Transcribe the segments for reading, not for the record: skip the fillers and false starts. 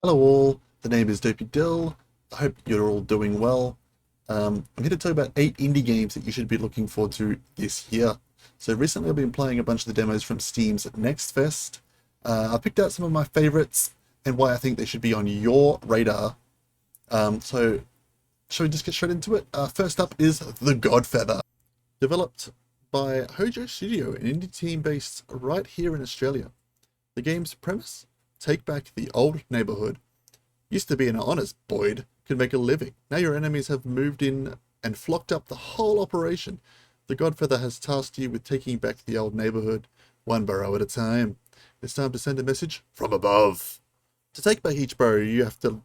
Hello all, the name is Dopey Dill. I hope you're all doing well. I'm here to talk about 8 indie games that you should be looking forward to this year. So recently I've been playing a bunch of the demos from Steam's NextFest. I picked out some of my favorites and why I think they should be on your radar. So shall we just get straight into it? First up is The Godfeather. Developed by Hojo Studio, an indie team based right here in Australia. The game's premise? Take back the old neighborhood. Used to be an honest Boyd could make a living. Now your enemies have moved in and flocked up the whole operation. The Godfather has tasked you with taking back the old neighborhood, one borough at a time. It's time to send a message from above. To take back each borough, you have to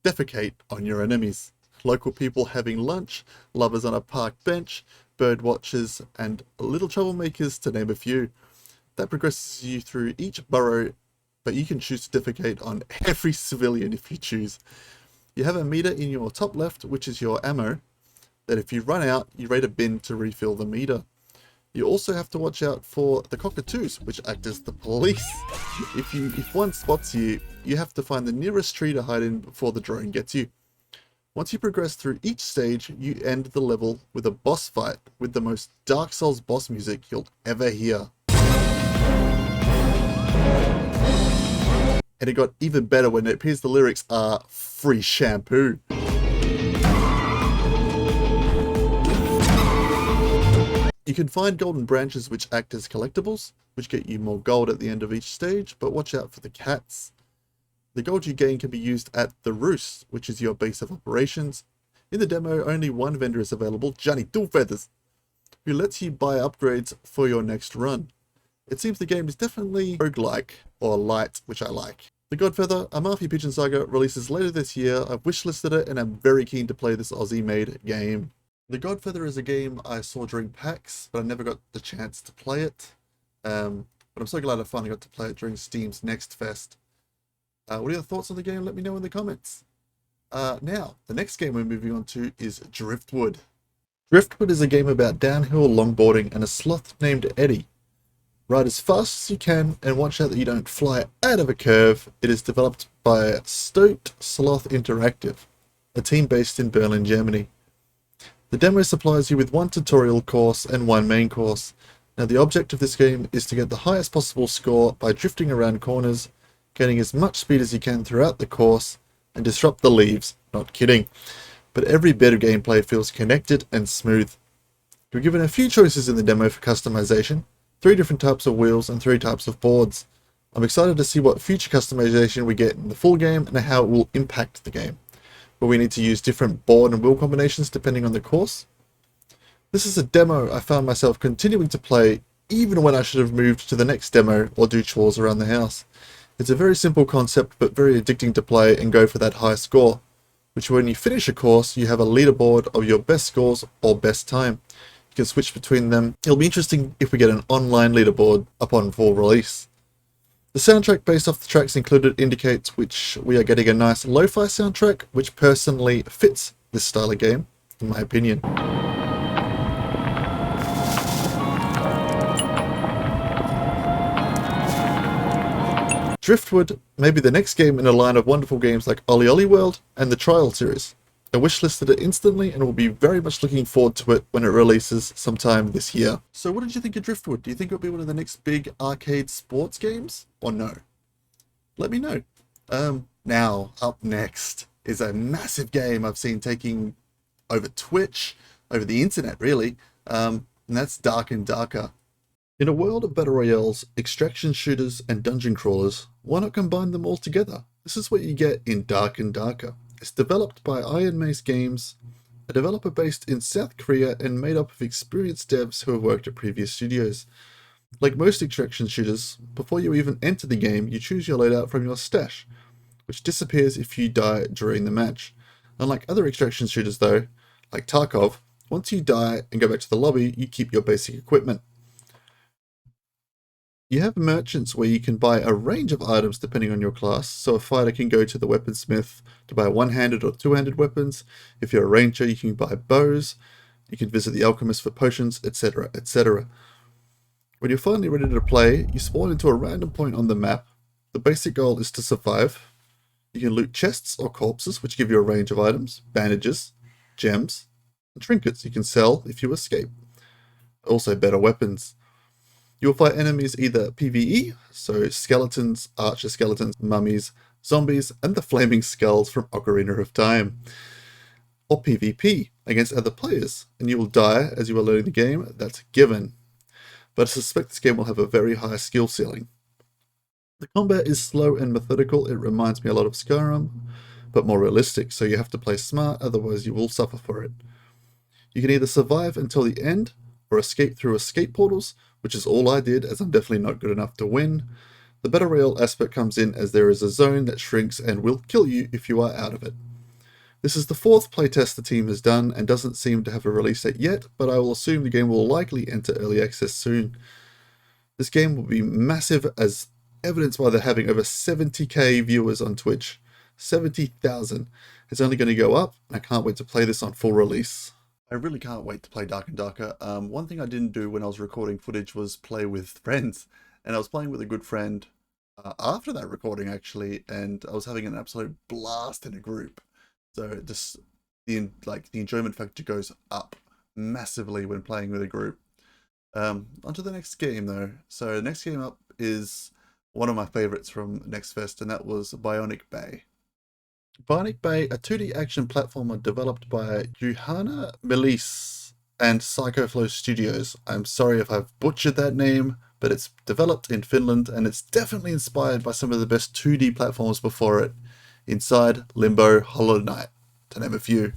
defecate on your enemies. Local people having lunch, lovers on a park bench, bird watchers, and little troublemakers, to name a few. That progresses you through each borough, but you can choose to defecate on every civilian if you choose. You have a meter in your top left, which is your ammo, that if you run out, you rate a bin to refill the meter. You also have to watch out for the cockatoos, which act as the police. If one spots you, you have to find the nearest tree to hide in before the drone gets you. Once you progress through each stage, you end the level with a boss fight with the most Dark Souls boss music you'll ever hear. And it got even better when it appears the lyrics are free shampoo. You can find golden branches which act as collectibles, which get you more gold at the end of each stage, but watch out for the cats. The gold you gain can be used at the Roost, which is your base of operations. In the demo, only one vendor is available, Johnny Two Feathers, who lets you buy upgrades for your next run. It seems the game is definitely roguelike, or light, which I like. The Godfeather, a Mafia Pigeon saga, releases later this year. I've wishlisted it and I'm very keen to play this Aussie-made game. The Godfeather is a game I saw during PAX, but I never got the chance to play it. But I'm so glad I finally got to play it during Steam's NextFest. What are your thoughts on the game? Let me know in the comments. Now, the next game we're moving on to is Driftwood. Driftwood is a game about downhill longboarding and a sloth named Eddie. Ride as fast as you can and watch out that you don't fly out of a curve. It is developed by Stoked Sloth Interactive, a team based in Berlin, Germany. The demo supplies you with one tutorial course and one main course. Now the object of this game is to get the highest possible score by drifting around corners, gaining as much speed as you can throughout the course, and disrupt the leaves. Not kidding. But every bit of gameplay feels connected and smooth. You're given a few choices in the demo for customization. 3 different types of wheels and 3 types of boards. I'm excited to see what future customization we get in the full game and how it will impact the game. Will we need to use different board and wheel combinations depending on the course? This is a demo I found myself continuing to play even when I should have moved to the next demo or do chores around the house. It's a very simple concept but very addicting to play and go for that high score, which when you finish a course you have a leaderboard of your best scores or best time. You can switch between them. It'll be interesting if we get an online leaderboard upon full release. The soundtrack based off the tracks included indicates which we are getting a nice lo-fi soundtrack, which personally fits this style of game, in my opinion. Driftwood may be the next game in a line of wonderful games like Oli Oli World and the Trial series. I wishlisted it instantly and will be very much looking forward to it when it releases sometime this year. So what did you think of Driftwood? Do you think it'll be one of the next big arcade sports games or no? Let me know. Now, up next is a massive game I've seen taking over Twitch, over the internet really, and that's Dark and Darker. In a world of battle royales, extraction shooters, and dungeon crawlers, why not combine them all together? This is what you get in Dark and Darker. It's developed by Iron Mace Games, a developer based in South Korea and made up of experienced devs who have worked at previous studios. Like most extraction shooters, before you even enter the game, you choose your loadout from your stash, which disappears if you die during the match. Unlike other extraction shooters though, like Tarkov, once you die and go back to the lobby, you keep your basic equipment. You have merchants where you can buy a range of items depending on your class, so a fighter can go to the weaponsmith to buy one-handed or two-handed weapons. If you're a ranger, you can buy bows, you can visit the alchemist for potions, etc, etc. When you're finally ready to play, you spawn into a random point on the map. The basic goal is to survive. You can loot chests or corpses, which give you a range of items, bandages, gems, and trinkets you can sell if you escape. Also better weapons. You will fight enemies either PvE, so skeletons, archer skeletons, mummies, zombies, and the flaming skulls from Ocarina of Time, or PvP against other players, and you will die as you are learning the game, that's a given. But I suspect this game will have a very high skill ceiling. The combat is slow and methodical, it reminds me a lot of Skyrim, but more realistic, so you have to play smart, otherwise you will suffer for it. You can either survive until the end, or escape through escape portals, which is all I did, as I'm definitely not good enough to win. The battle royale aspect comes in as there is a zone that shrinks and will kill you if you are out of it. This is the 4th playtest the team has done and doesn't seem to have a release date yet, but I will assume the game will likely enter early access soon. This game will be massive, as evidenced by there having over 70k viewers on Twitch. 70,000. It's only going to go up, and I can't wait to play this on full release. I really can't wait to play Dark and Darker. One thing I didn't do when I was recording footage was play with friends, and I was playing with a good friend after that recording actually, and I was having an absolute blast in a group. So just the enjoyment factor goes up massively when playing with a group. Onto the next game though. So next game up is one of my favorites from NextFest, and that was Bionic Bay. Bionic Bay, a 2D action platformer developed by Juhana Melis and Psychoflow Studios. I'm sorry if I've butchered that name, but it's developed in Finland, and it's definitely inspired by some of the best 2D platforms before it. Inside, Limbo, Hollow Knight, to name a few.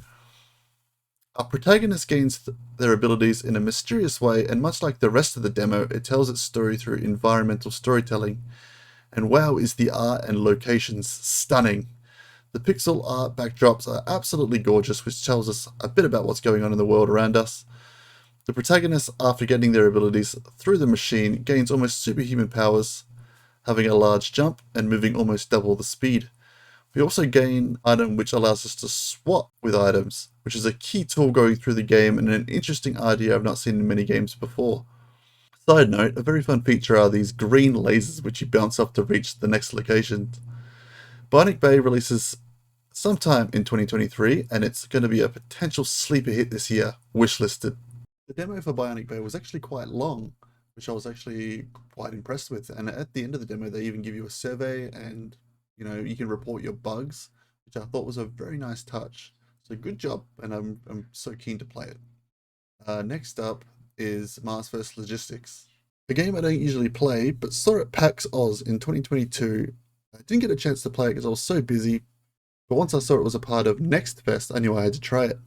Our protagonist gains their abilities in a mysterious way, and much like the rest of the demo, it tells its story through environmental storytelling. And wow, is the art and locations stunning. The pixel art backdrops are absolutely gorgeous, which tells us a bit about what's going on in the world around us. The protagonist, after getting their abilities through the machine, gains almost superhuman powers, having a large jump and moving almost double the speed. We also gain an item which allows us to swap with items, which is a key tool going through the game and an interesting idea I've not seen in many games before. Side note, a very fun feature are these green lasers which you bounce off to reach the next location. Bionic Bay releases sometime in 2023, and it's going to be a potential sleeper hit this year, wishlisted. The demo for Bionic Bay was actually quite long, which I was actually quite impressed with, and at the end of the demo they even give you a survey, and you can report your bugs, which I thought was a very nice touch. So good job, and I'm so keen to play it. Next up is Mars vs Logistics, a game I don't usually play, but saw at PAX Oz in 2022. I didn't get a chance to play it because I was so busy, but once I saw it was a part of NextFest, I knew I had to try it.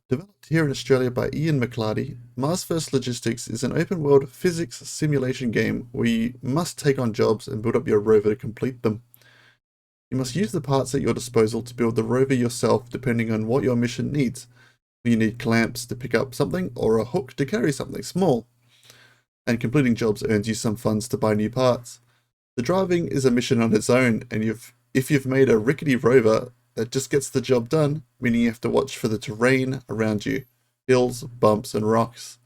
Developed here in Australia by Ian McLarty, Mars vs Logistics is an open-world physics simulation game where you must take on jobs and build up your rover to complete them. You must use the parts at your disposal to build the rover yourself depending on what your mission needs. You need clamps to pick up something or a hook to carry something small. And completing jobs earns you some funds to buy new parts. The driving is a mission on its own, and if you've made a rickety rover that just gets the job done, meaning you have to watch for the terrain around you, hills, bumps, and rocks.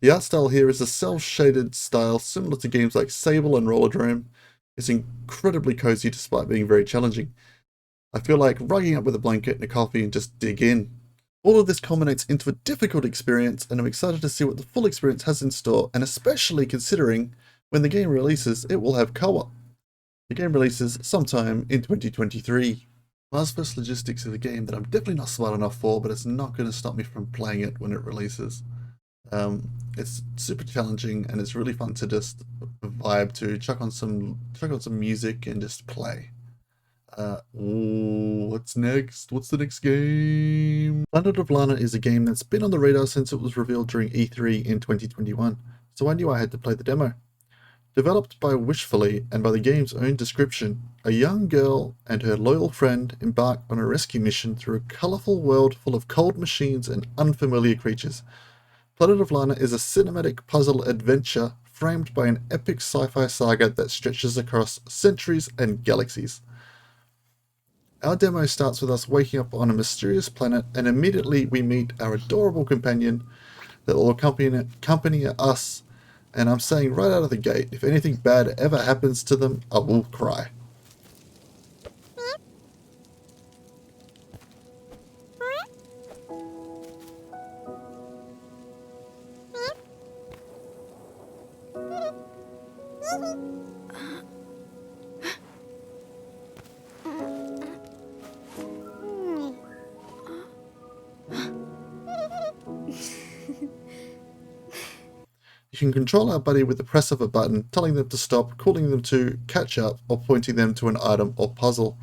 The art style here is a cel-shaded style similar to games like Sable and Rollerdrome. It's incredibly cozy despite being very challenging. I feel like rugging up with a blanket and a coffee and just dig in. All of this culminates into a difficult experience, and I'm excited to see what the full experience has in store, and especially considering when the game releases, it will have co-op. The game releases sometime in 2023. Mars vs Logistics is a game that I'm definitely not smart enough for, but it's not going to stop me from playing it when it releases. It's super challenging, and it's really fun to just vibe to, chuck on some music and just play. What's next? What's the next game? Planet of Lana is a game that's been on the radar since it was revealed during E3 in 2021, so I knew I had to play the demo. Developed by Wishfully and by the game's own description, a young girl and her loyal friend embark on a rescue mission through a colourful world full of cold machines and unfamiliar creatures. Planet of Lana is a cinematic puzzle adventure framed by an epic sci-fi saga that stretches across centuries and galaxies. Our demo starts with us waking up on a mysterious planet, and immediately we meet our adorable companion that will accompany us. And I'm saying right out of the gate, if anything bad ever happens to them, I will cry. You can control our buddy with the press of a button, telling them to stop, calling them to catch up, or pointing them to an item or puzzle.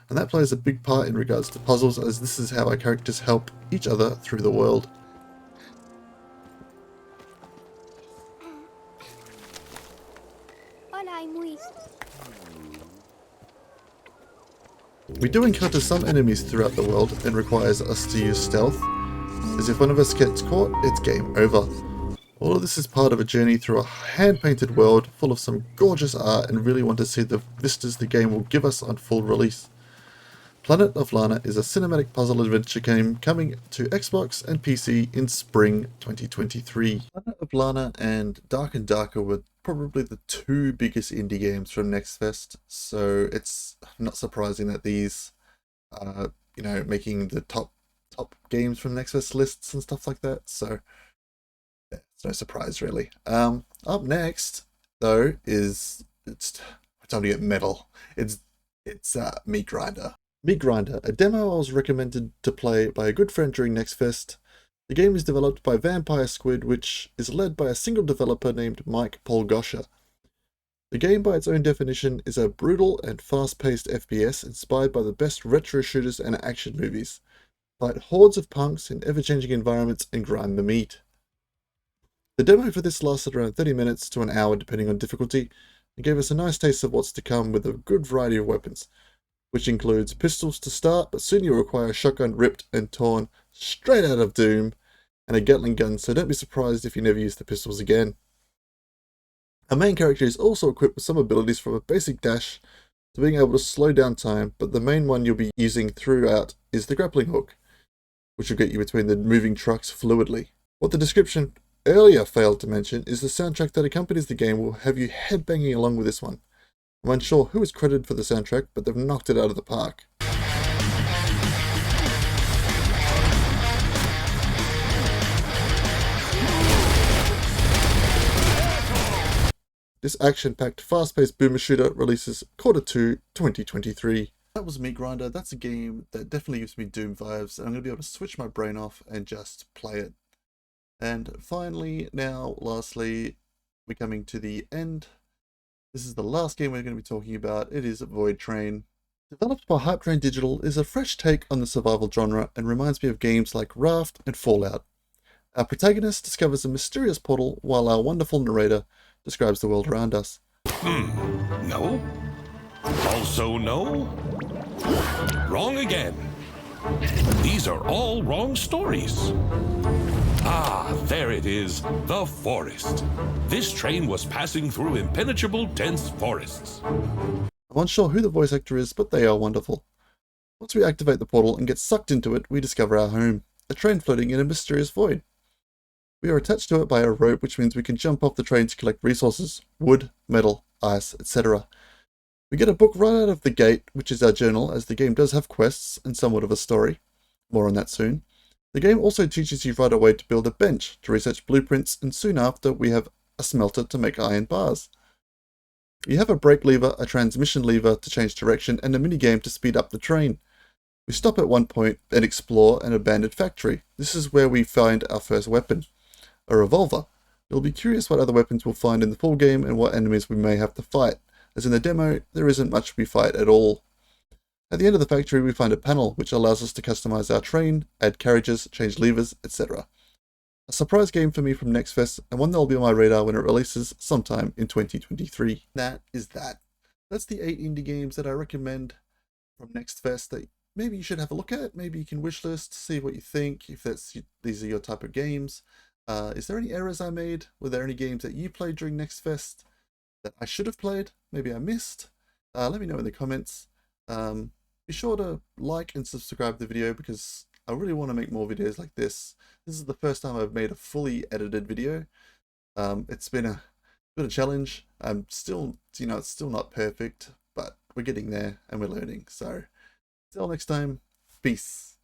And that plays a big part in regards to puzzles, as this is how our characters help each other through the world. We do encounter some enemies throughout the world and requires us to use stealth, as if one of us gets caught, it's game over. All of this is part of a journey through a hand-painted world full of some gorgeous art, and really want to see the vistas the game will give us on full release. Planet of Lana is a cinematic puzzle adventure game coming to Xbox and PC in spring 2023. Planet of Lana and Dark and Darker were probably the two biggest indie games from NextFest, so it's not surprising that these are, making the top games from NextFest lists and stuff like that, so it's no surprise really. Up next though is it's time to get metal. It's Meat Grinder. Meat Grinder, a demo I was recommended to play by a good friend during NextFest. The game is developed by Vampire Squid, which is led by a single developer named Mike Polgosha. The game, by its own definition, is a brutal and fast-paced FPS inspired by the best retro shooters and action movies. Fight hordes of punks in ever-changing environments and grind the meat. The demo for this lasted around 30 minutes to an hour depending on difficulty, and gave us a nice taste of what's to come with a good variety of weapons, which includes pistols to start, but soon you'll require a shotgun ripped and torn straight out of Doom, and a Gatling gun, so don't be surprised if you never use the pistols again. Our main character is also equipped with some abilities, from a basic dash to being able to slow down time, but the main one you'll be using throughout is the grappling hook, which will get you between the moving trucks fluidly. What the description earlier failed to mention is the soundtrack that accompanies the game will have you headbanging along with this one. I'm unsure who is credited for the soundtrack, but they've knocked it out of the park. This action-packed, fast-paced boomer shooter releases Q2 2023. That was Meat Grinder. That's a game that definitely gives me Doom vibes, and I'm going to be able to switch my brain off and just play it. And finally, lastly, we're coming to the end. This is the last game we're going to be talking about. It is Void Train. Developed by Hype Train Digital, is a fresh take on the survival genre and reminds me of games like Raft and Fallout. Our protagonist discovers a mysterious portal while our wonderful narrator describes the world around us. No. Also no. Wrong again. These are all wrong stories. Ah, there it is, the forest. This train was passing through impenetrable, dense forests. I'm unsure who the voice actor is, but they are wonderful. Once we activate the portal and get sucked into it, we discover our home, a train floating in a mysterious void. We are attached to it by a rope, which means we can jump off the train to collect resources, wood, metal, ice, etc. We get a book right out of the gate, which is our journal, as the game does have quests and somewhat of a story. More on that soon. The game also teaches you right away to build a bench, to research blueprints, and soon after we have a smelter to make iron bars. You have a brake lever, a transmission lever to change direction, and a minigame to speed up the train. We stop at one point and explore an abandoned factory. This is where we find our first weapon, a revolver. You'll be curious what other weapons we'll find in the full game and what enemies we may have to fight, as in the demo there isn't much we fight at all. At the end of the factory we find a panel which allows us to customize our train, add carriages, change levers, etc. A surprise game for me from NextFest, and one that will be on my radar when it releases sometime in 2023. That is that. That's the 8 indie games that I recommend from NextFest that maybe you should have a look at. Maybe you can wishlist, see what you think, if these are your type of games. Is there any errors I made? Were there any games that you played during NextFest that I should have played? Maybe I missed? Let me know in the comments. Be sure to like and subscribe to the video, because I really want to make more videos like this. This is the first time I've made a fully edited video. It's been a bit of a challenge. I'm still, it's still not perfect, but we're getting there and we're learning. So, until next time, peace.